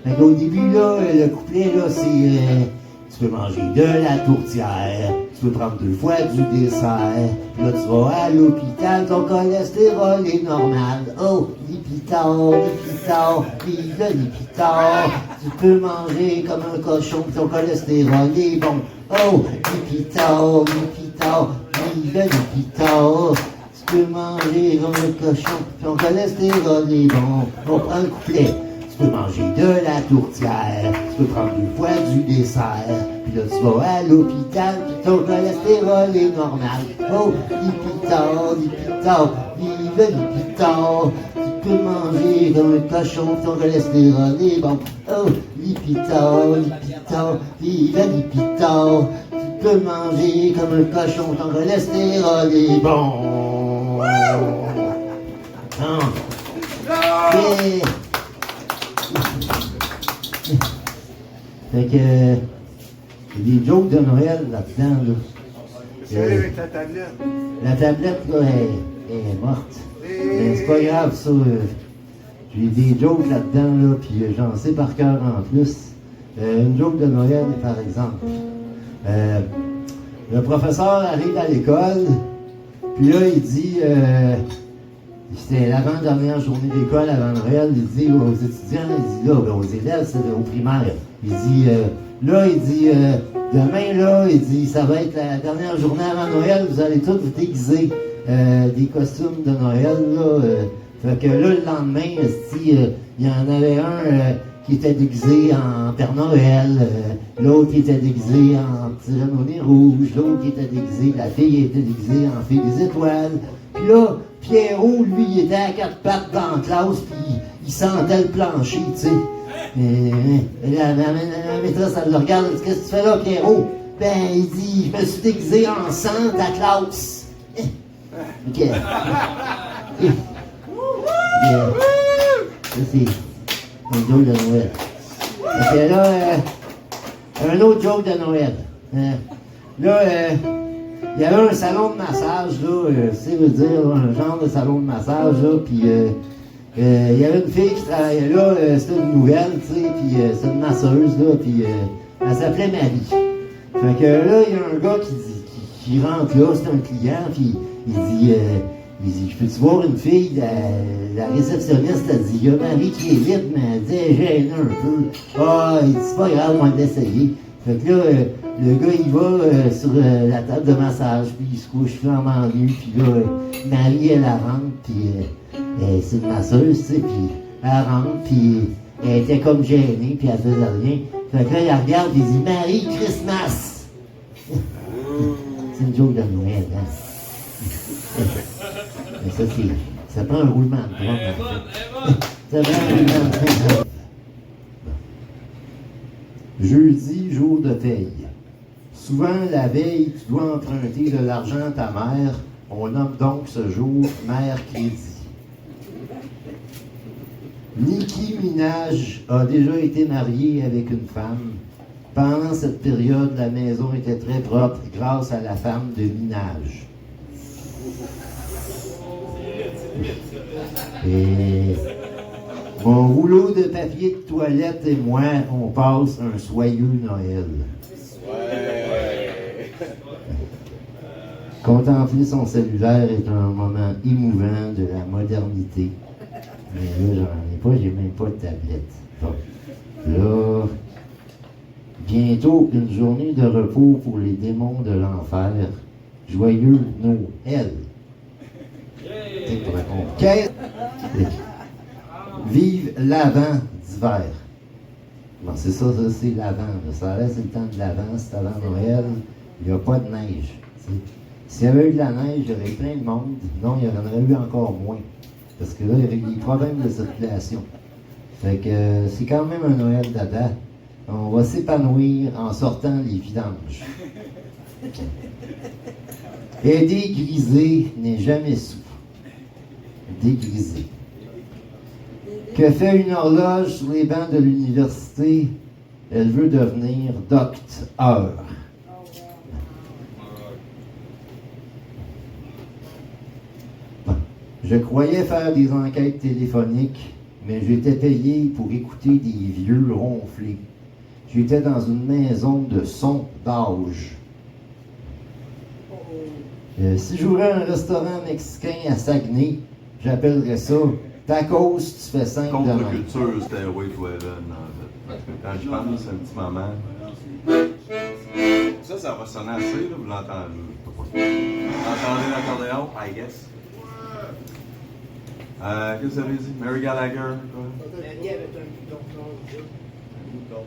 Fait qu'au début, là, le couplet, là, c'est tu peux manger de la tourtière, tu peux prendre 2 fois du dessert, puis là tu vas à l'hôpital, ton cholestérol est normal. Oh, Lipitor, Lipitor, vive le Lipitor. Tu peux manger comme un cochon, puis ton cholestérol est bon. Oh, Lipitor, Lipitor, vive le Lipitor. Tu peux manger comme un cochon, puis ton cholestérol est bon. On prend le couplet. Tu peux manger de la tourtière, tu peux prendre 2 fois du dessert, puis là tu vas à l'hôpital, puis ton cholestérol est normal. Oh, Lipitor, Lipitor, vive le Lipitor. Tu peux manger comme un cochon, puis ton cholestérol est bon. Oh, Lipitor, Lipitor, vive le Lipitor. Tu peux manger comme un cochon, ton cholestérol est bon. Oh. Yeah. Fait que, il y a des jokes de Noël là-dedans, là. Avec la tablette. La tablette, là, elle est morte. Mais c'est pas grave, ça. J'ai des jokes là-dedans, là, puis j'en sais par cœur en plus. Une joke de Noël, par exemple. Le professeur arrive à l'école, puis là, il dit... c'était l'avant-dernière journée d'école avant Noël, il dit aux étudiants, il dit là, aux élèves, c'est au primaire, il dit, demain, là, il dit, ça va être la dernière journée avant Noël, vous allez tous vous déguiser des costumes de Noël, là. Fait que là, le lendemain, il y en avait un qui était déguisé en Père Noël, l'autre qui était déguisé en petit Renaud rouge, l'autre qui était déguisé, la fille était déguisée en fille des étoiles. Puis là, Pierrot, lui, il était à quatre pattes dans la classe, puis il sentait le plancher, tu sais. Et la maîtresse, elle le regarde, elle dit, qu'est-ce que tu fais là, Pierrot? Ben, il dit, je me suis déguisé en sang de la classe. OK. Ça, c'est un joke de Noël. Et là, un autre joke de Noël. Là, il y avait un salon de massage, là, c'est veut dire un genre de salon de massage, là, puis il y avait une fille qui travaillait là, c'était une nouvelle, tu sais, puis c'était une masseuse, là, puis elle s'appelait Marie. Fait que là, il y a un gars qui rentre là, c'est un client, puis il dit, je peux-tu voir une fille, la réceptionniste, elle dit, il y a Marie qui est libre, mais elle dit, elle est gênée un peu. Ah, il dit, c'est pas grave, on va l'essayer. Fait que là, le gars, il va sur la table de massage, puis il se couche flambant nu, puis là, Marie, elle rentre, puis c'est une masseuse, tu sais, puis elle rentre, puis elle était comme gênée, puis elle faisait rien. Fait que là, il regarde, puis il dit, Marie Christmas! C'est une joke de Noël, hein? Mais ça, ça prend un roulement de drum, en fait. Ça prend un roulement de drum. Jeudi, jour de paye. Souvent, la veille, tu dois emprunter de l'argent à ta mère. On nomme donc ce jour Mère Crédit. Nicki Minaj a déjà été mariée avec une femme. Pendant cette période, la maison était très propre grâce à la femme de Minaj. Et mon rouleau de papier de toilette et moi, on passe un soyeux Noël. Contempler son cellulaire est un moment émouvant de la modernité. Mais là, j'en ai pas, j'ai même pas de tablette. Bon. Là, bientôt une journée de repos pour les démons de l'enfer. Joyeux Noël. Vive l'Avent d'hiver. Bon, c'est ça, c'est l'Avent. Ça reste le temps de l'Avent, c'est avant Noël. Il n'y a pas de neige. T'sais. S'il y avait eu de la neige, il y aurait plein de monde. Non, il y en aurait eu encore moins. Parce que là, il y avait des problèmes de circulation. Fait que c'est quand même un Noël dada. On va s'épanouir en sortant les vidanges. Et dégrisé n'est jamais sous. Dégrisé. Que fait une horloge sur les bancs de l'université? Elle veut devenir docteur. Bon. Je croyais faire des enquêtes téléphoniques, mais j'étais payé pour écouter des vieux ronfler. J'étais dans une maison de son d'âge. Si j'ouvrais un restaurant mexicain à Saguenay, j'appellerais ça tacos, tu fais 5 demain. Contre-culture, c'était Way to Heaven, en fait. Parce que quand je pense, c'est un petit moment. Ça va sonner assez, là, vous l'entendez. Vous entendez l'accordéon, I guess. Qu'est-ce que vous avez dit? Mary Gallagher, quoi? Il y avait un bouton.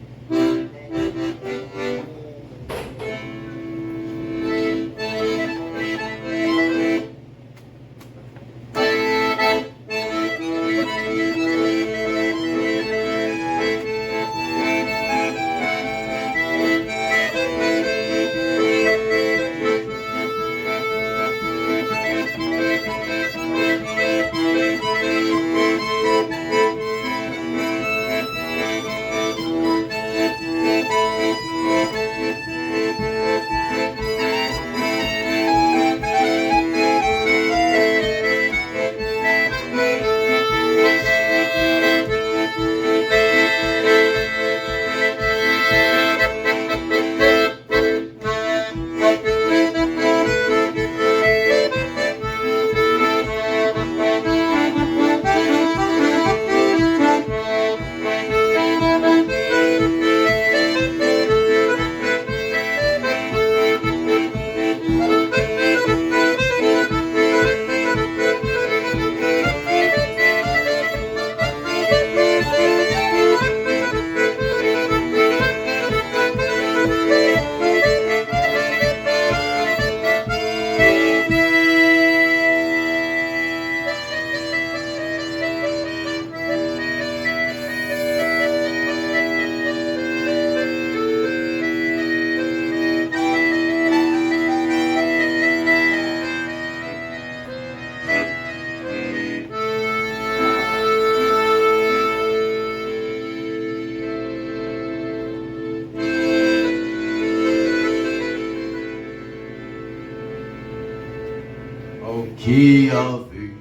Oh, qui a vu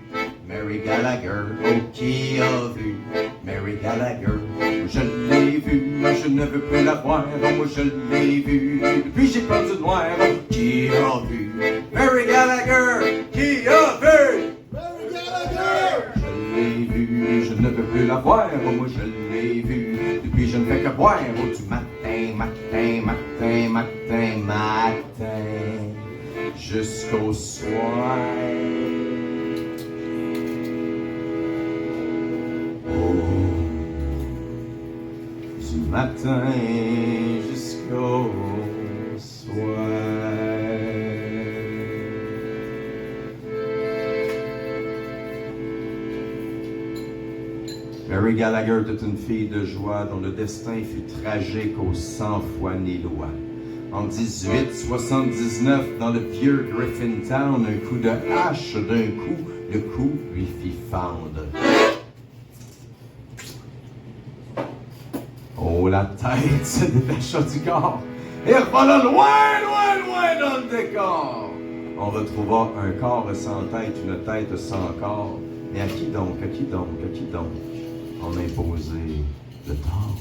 Mary Gallagher? Oh, qui a vu Mary Gallagher? Je l'ai vue, moi je ne veux plus la voir. Oh, moi je l'ai vue, depuis j'ai perdu de noir. Oh, qui a vu Mary Gallagher? Qui a vu Mary Gallagher? Je l'ai vue, je ne veux plus la voir. Oh, moi je l'ai vue, depuis je ne fais que boire. Oh, du matin, matin, matin, matin, matin, jusqu'au soir. Du matin jusqu'au soir. Mary Gallagher était une fille de joie dont le destin fut tragique aux 100 fois ni loi. En 1879, dans le vieux Griffintown, un coup de hache d'un coup, le coup lui fit fendre. Oh, la tête se détacha du corps et revola loin, loin, loin dans le décor. On retrouva un corps sans tête, une tête sans corps. Mais à qui donc, à qui donc, à qui donc on imposait le tort?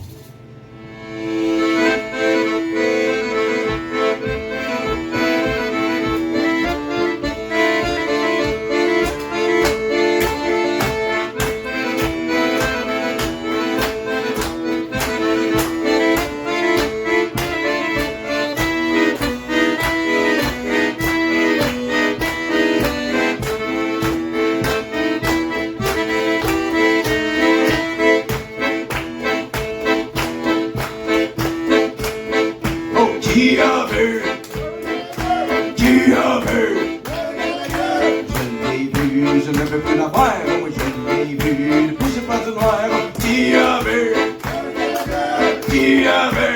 Qui a vu? Qui a vu? Je l'ai vu, je ne veux plus la voir. Oh, je l'ai vu, depuis j'ai pas de noir. Qui a vu? Qui a vu?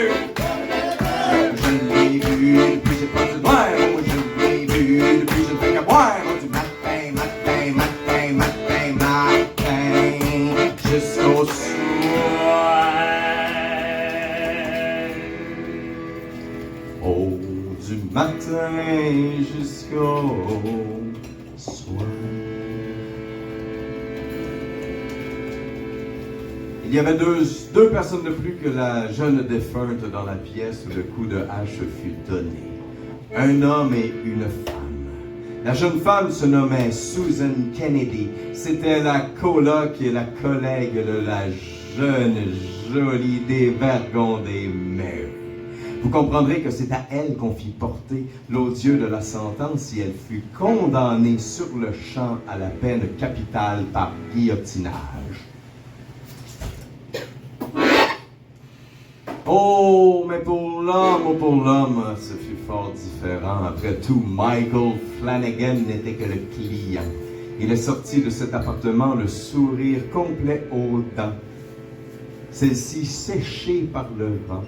Je l'ai vu, depuis j'ai pas de noir. Oh, je l'ai vu, depuis je ne fais que boire. Oh, du matin, matin, matin, matin, matin, jusqu'au soir. Oh, du matin jusqu'au soir. Il y avait deux personnes de plus que la jeune défunte dans la pièce où le coup de hache fut donné. Un homme et une femme. La jeune femme se nommait Susan Kennedy. C'était la coloc et la collègue de la jeune, jolie, dévergondée Mary. Vous comprendrez que c'est à elle qu'on fit porter l'odieux de la sentence si elle fut condamnée sur le champ à la peine capitale par guillotinage. Oh, mais pour l'homme, ce fut fort différent. Après tout, Michael Flanagan n'était que le client. Il est sorti de cet appartement le sourire complet aux dents. Celle-ci séchée par le vent.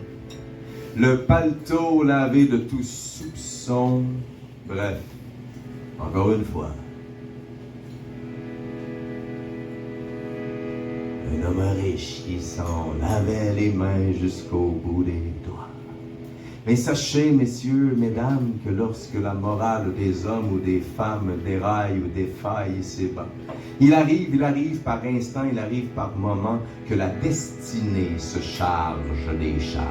Le paletot lavé de tout soupçon. Bref, encore une fois. Un homme riche qui s'en lavait les mains jusqu'au bout des doigts. Mais sachez, messieurs, mesdames, que lorsque la morale des hommes ou des femmes déraille ou défaille et s'ébat, il arrive par instant, il arrive par moment que la destinée se charge des charges.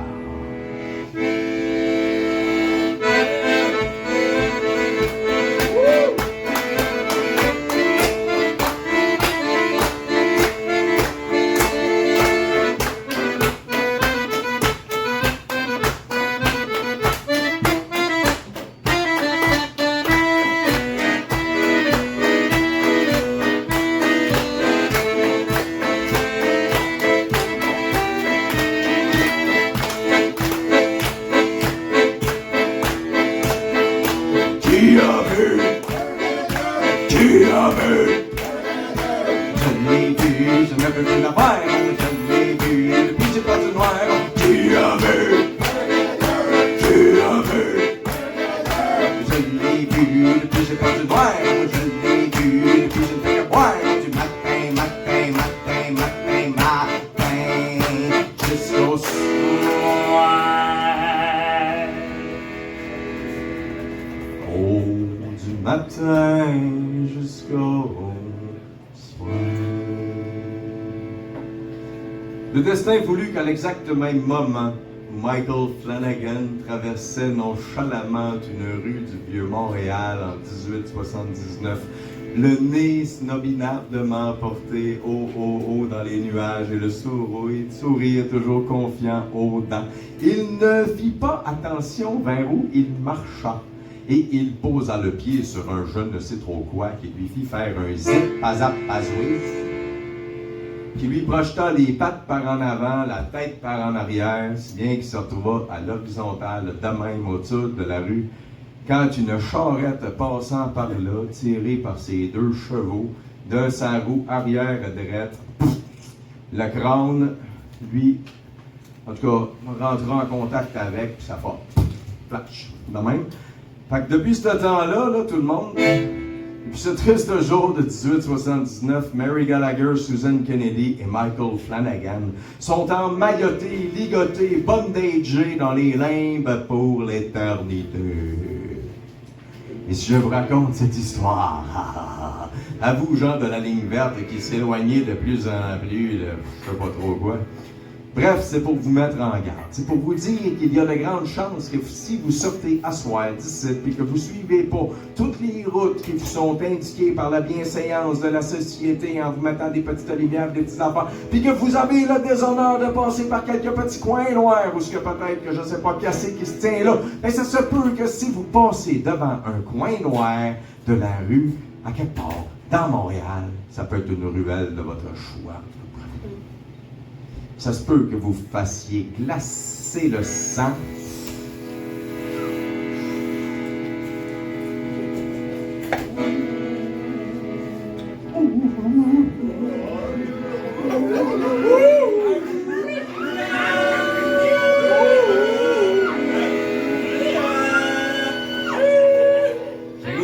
Qui a vu? Qui a vu? Je l'ai vu, je ne veux plus la voir. Je l'ai vu, depuis j'ai pas de noir. Qui a vu? Qui a vu? Je l'ai vu, depuis j'ai pas de noir. Je l'ai vu, depuis je ne fais que boire. Du matin, matin, matin, matin, matin, jusqu'au soir. Oh, du matin Le destin voulut qu'à l'exact même moment où Michael Flanagan traversait nonchalamment une rue du Vieux-Montréal en 1879, le nez snobinardement porté haut dans les nuages et le sourire toujours confiant aux dents, il ne fit pas attention vers où il marcha. Et il posa le pied sur un je ne sais trop quoi qui lui fit faire un zip pazap pazouiz, qui lui projeta les pattes par en avant, la tête par en arrière, si bien qu'il se retrouva à l'horizontale de même au-dessus de la rue, quand une charrette passant par là, tirée par ses 2 chevaux, de sa roue arrière droite, le crâne, lui, en tout cas, rentra en contact avec, puis ça fait flash, de même. Fait que depuis ce temps-là, là, tout le monde, depuis ce triste jour de 1879, Mary Gallagher, Susan Kennedy et Michael Flanagan sont emmaillotés, ligotés, bondagés dans les limbes pour l'éternité. Et si je vous raconte cette histoire, à vous, gens de la ligne verte qui s'éloignez de plus en plus, je sais pas trop quoi. Bref, c'est pour vous mettre en garde. C'est pour vous dire qu'il y a de grandes chances que si vous sortez à soir d'ici et que vous suivez pas toutes les routes qui vous sont indiquées par la bienséance de la société en vous mettant des petites lumières, des petits affaires, puis que vous avez le déshonneur de passer par quelques petits coins noirs ou ce que peut-être que je sais pas cassé qui se tient là, ben ça se peut que si vous passez devant un coin noir de la rue, à quelque part, dans Montréal, ça peut être une ruelle de votre choix. Ça se peut que vous fassiez glacer le sang.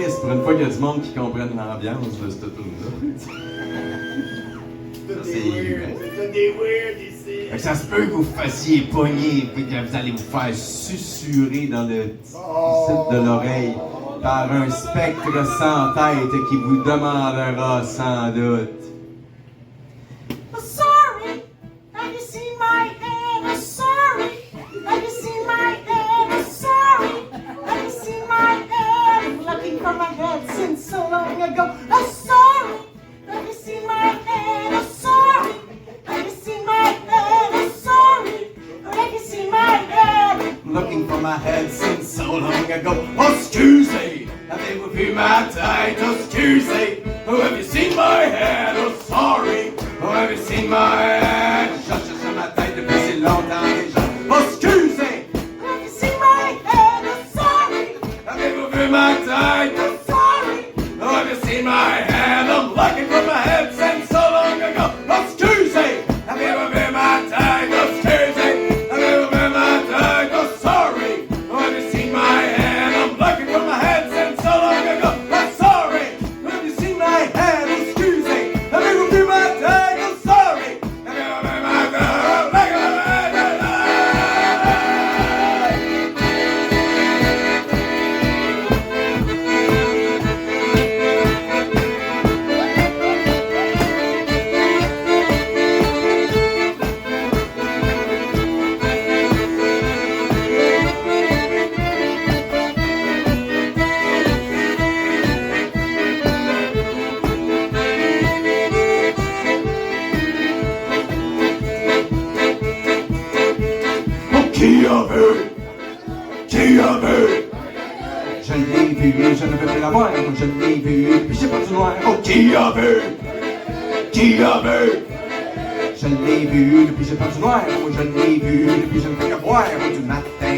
C'est pour une fois qu'il y a du monde qui comprenne l'ambiance de cette tune-là. Ça, c'est fait que ça se peut que vous fassiez pogner et que vous allez vous faire susurrer dans le site de l'oreille par un spectre sans tête qui vous demandera sans doute. Sorry, have you seen my head? Sorry, have you seen my head? Sorry, have you seen my head? I'm looking for my head since so long ago. Sorry, have you seen my head? Sorry, have you seen my head? Sorry, have you seen my head? Looking for my head since so long ago. Excusez, avez-vous vu ma tête? Excusez, have you seen my head? Oh sorry, have you seen my head? Je cherche ma tête depuis si longtemps déjà. Excusez, Have you seen my head? Sorry, avez-vous vu ma tête? sorry. Have you seen my head? I'm looking for my head since so long ago. Excusez, avez-vous vu ma tête? Excusez, avez-vous vu ma tête? Oh sorry, have you seen my head? I'm looking for my head since so long ago. I'm sorry, have you seen my head? Excusez, avez-vous vu ma tête? Oh sorry, have you vu my tête? I'm looking for my head. Qui a vu? Qui a vu? Je l'ai vu, je ne veux plus la voir, je l'ai vu, puis j'ai pas du noir. Oh, qui a vu? Qui a vu? Je l'ai vu, depuis j'ai pas du noir, oh, je l'ai vu, depuis je ne fais que boire. Oh, du matin,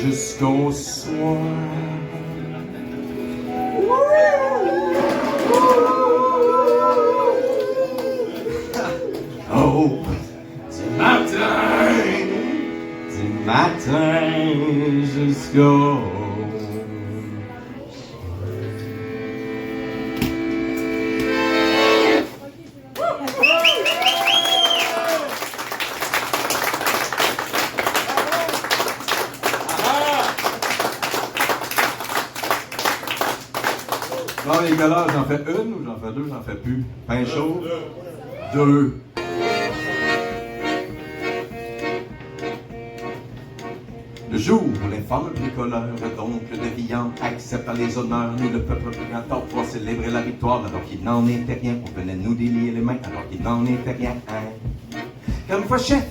jusqu'au soir. Oh, du matin jusqu'au Bon, les gars, j'en fais une ou j'en fais deux, j'en fais plus. Pain chaud? Deux. Le jour où l'infâme bricoleur, donc le déviant, accepta les honneurs, nous le peuple brigand pour célébrer la victoire, alors qu'il n'en était rien, on venait nous délier les mains, alors qu'il n'en était rien. Comme fois chef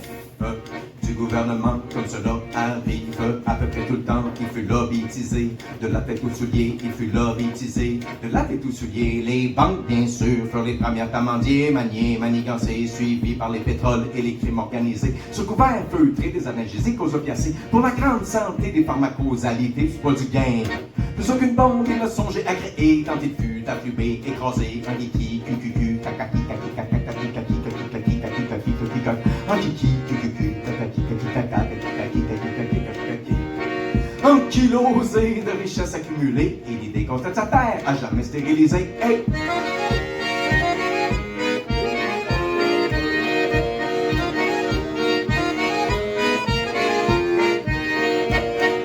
du gouvernement, comme cela arrive à peu près tout le temps, il fut lobbytisé, de la tête aux souliers, il fut lobbytisé, de la tête aux souliers, les banques bien sûr furent les premières amandiers, maniées, manigancées, suivies par les pétroles et les crimes organisés, sous couvert feutré des analgésiques aux opiacés, pour la grande santé des pharmacausalités, du pas du gain. Plus aucune bombe, il a songé à créer, quand il fut afflubé, écrasé, en kiki, cucucu, kakaki, kaki, kakaki, kaki, kaki, kaki, kaki, kaki, kaki, kaki, kaki, en kiki, cucucu, kakaki, kaki, kaki, kaki, kaki, kaki, kaki, kaki, un kilosé de richesses accumulées, et l'idée qu'on sa terre à jamais stérilisée. Hey!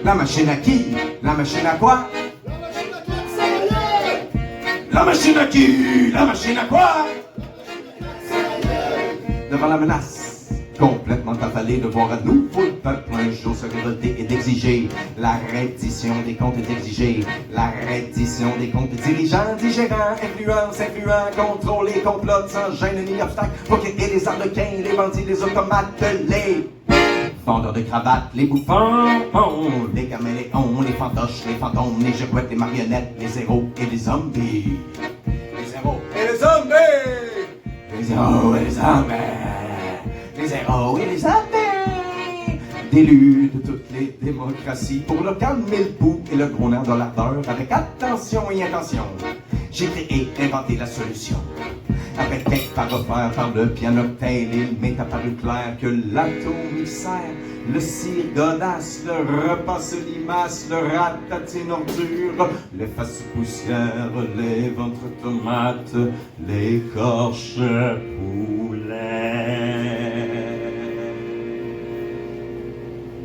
La machine à qui? La machine à quoi? La machine à qui? La machine à quoi? Devant la menace, complètement affalé de voir à nouveau le peuple un jour se révolter et d'exiger la reddition des comptes et d'exiger la reddition des comptes dirigeants, digérants, influents, contrôlés, complots, sans gêne ni obstacle, pour qu'il y ait les arlequins, les bandits, les automates, les vendeurs de cravates, les bouffons, les caméléons, les fantoches, les fantômes, les girouettes, les marionnettes, les héros et les zombies. Les héros et les zombies! Les héros et les zombies! Les héros et les zombies! D'élus de toutes les démocraties pour leur calmer le pouls et le gros nerf de l'ardeur avec attention et intention. J'ai créé, inventé la solution. Avec quelques pas refaire par le pianotel, il m'est apparu clair que l'atomixère, le cire godasse, le repas se limace, le ratatine ordure, les faces poussières, les ventres tomates, l'écorche poulet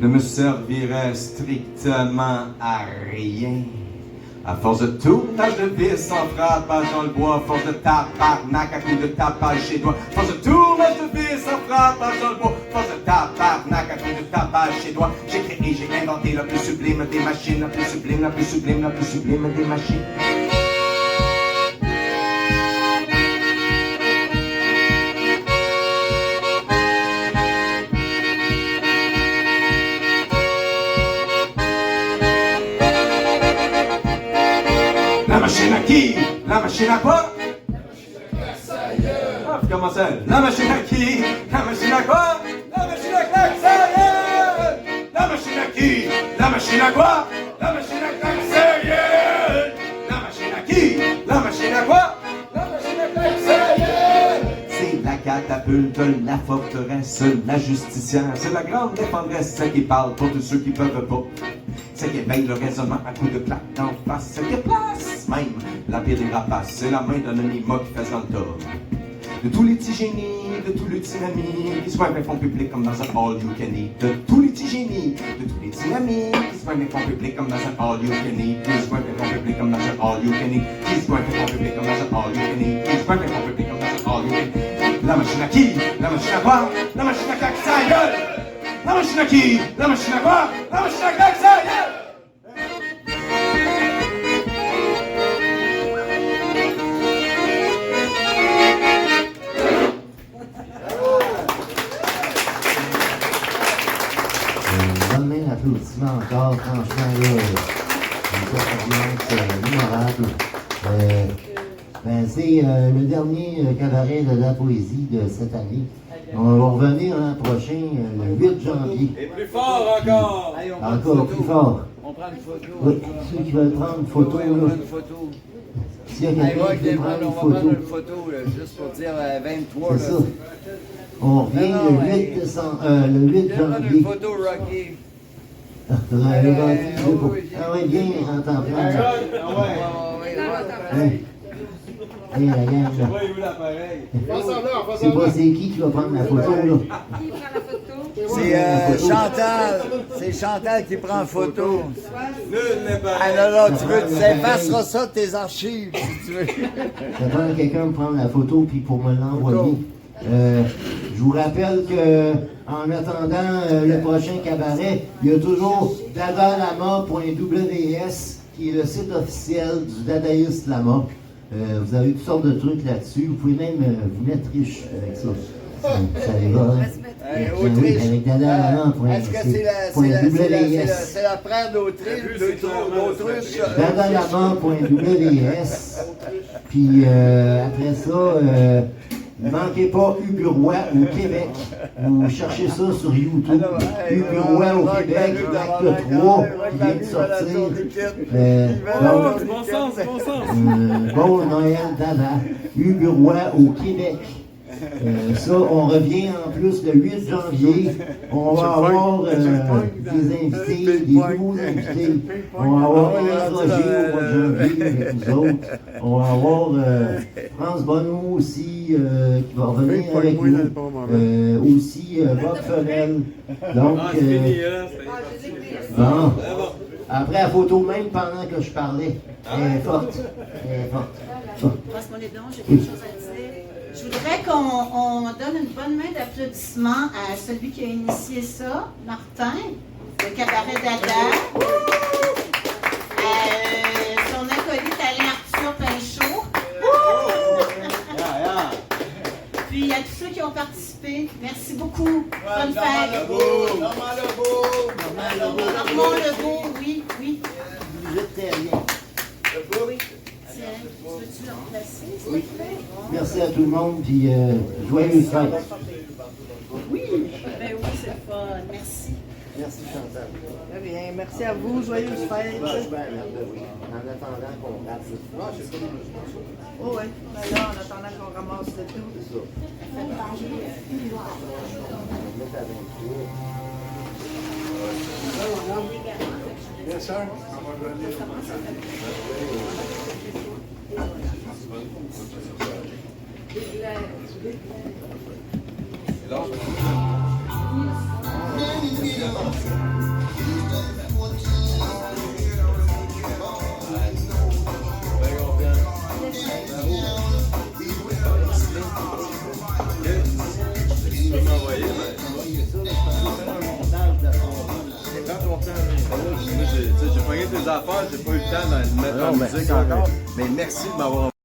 ne me servirait strictement à rien. À force de tournage de vis en frappage dans le bois, à force de tabarnak à coups de tapage chez toi, à force de tournage de vis en frappage dans le bois, à force de tabarnak à coups de tapage chez toi, j'ai créé, j'ai inventé la plus sublime des machines, la plus sublime, la plus sublime, la plus sublime des machines. La machine à qui? La machine à quoi? Ah, vous commencez. La machine à qui? La machine à quoi? La machine à claque, la machine à qui? La machine à quoi? La machine à claque, la machine à qui? La machine à quoi? La machine à claque, c'est la catapulte, la forteresse, la justicière, c'est la grande défendresse, celle qui parle pour tous ceux qui peuvent pas. C'est qui éveille le raisonnement à coups de claque d'en face, c'est qui place même la pire des rapaces, c'est la main d'un anonymat qui fait dans le tas. De tous les petits génies, de tous les petits amis, qui se voient un fond public comme dans un all you can eat. De tous les petits génies, de tous les petits amis, qui se voient un fond public comme dans un all you can eat. Qui se voient un fond public comme dans un all you can eat. Qui se voient un fond public comme dans un all you can eat. Qui se voient un fond public comme dans un all you can eat. La machine à qui? La machine à quoi? La machine à claque sa gueule! La machine à qui? La machine à quoi? La machine à claque sa gueule! Bonne main d'applaudissement encore, franchement, là, une performance mémorable. C'est le dernier cabaret de la poésie de cette année. On va revenir l'an prochain, le 8 janvier. Et plus fort encore! Allez, on prend Encore une plus photo. fort. On prend une photo. Oui, ceux qui veulent prendre une photo, Oui, on prend là, une photo. s'il y a Allez, quelqu'un moi, qui veut on prendre va une prendre photo, une photo, là, juste pour dire 23. c'est là. ça. On revient Non, le ouais. 8, le 8 Viens prendre janvier. une photo, Rocky. Ah oui, viens, en temps plein. Hein? Hey, la gang, là. Face en là, face C'est en pas là. c'est qui va prendre la photo, là. Qui prend la photo? Chantal. C'est Chantal qui prend en photo. Nul n'est pas. Ah non, tu effaceras ça de tes archives, si tu veux. J'attends quelqu'un me prendre la photo puis pour me l'envoyer. Je vous rappelle que en attendant le prochain cabaret, il y a toujours dadalama.ws qui est le site officiel du dadaïste Lama. Vous avez toutes sortes de trucs là-dessus. Vous pouvez même vous mettre riche avec ça. Ça les va, hein? Autriche. Avec dadalama.ws. Est-ce que c'est la frère d'Autriche? dadalama.ws. Puis après ça, ne manquez pas Uburois au Québec. Vous cherchez ça sur YouTube. Uburois au Québec, acte 3, qui vient de sortir. Bon sens, bon sens. Bon Noël Dada. Uburois au Québec. Ça, on revient en plus le 8 janvier. On va avoir des invités, des nouveaux invités. On va avoir Alex Roger au mois de janvier avec nous autres. On va avoir France Bonneau aussi qui va revenir avec nous. Aussi Bob Femelle. Donc, bon. Après la photo, même pendant que je parlais, elle est forte. Elle est forte. Passe-moi les dons, j'ai quelque chose à dire. Je voudrais qu'on donne une bonne main d'applaudissement à celui qui a initié ça, Martin, le cabaret d'Adam. Son acolyte Alain Arthur Pinchot. Puis à tous ceux qui ont participé, merci beaucoup. Bonne fête. Normand Lebeau, oui. Vous êtes rien. Oui. Tiens, veux-tu le remplacer, s'il te plaît? Merci à tout le monde, puis joyeuses fêtes. Oui, ben oui, c'est le fun. Merci. Merci Chantal. Très bien, merci à vous, joyeuses fêtes. En attendant qu'on rate. Oh oui, ben là, en attendant qu'on ramasse le tout. C'est ça. Yes, sir. J'ai pogné tes affaires, j'ai pas eu le temps de mettre en musique encore. Mais merci de m'avoir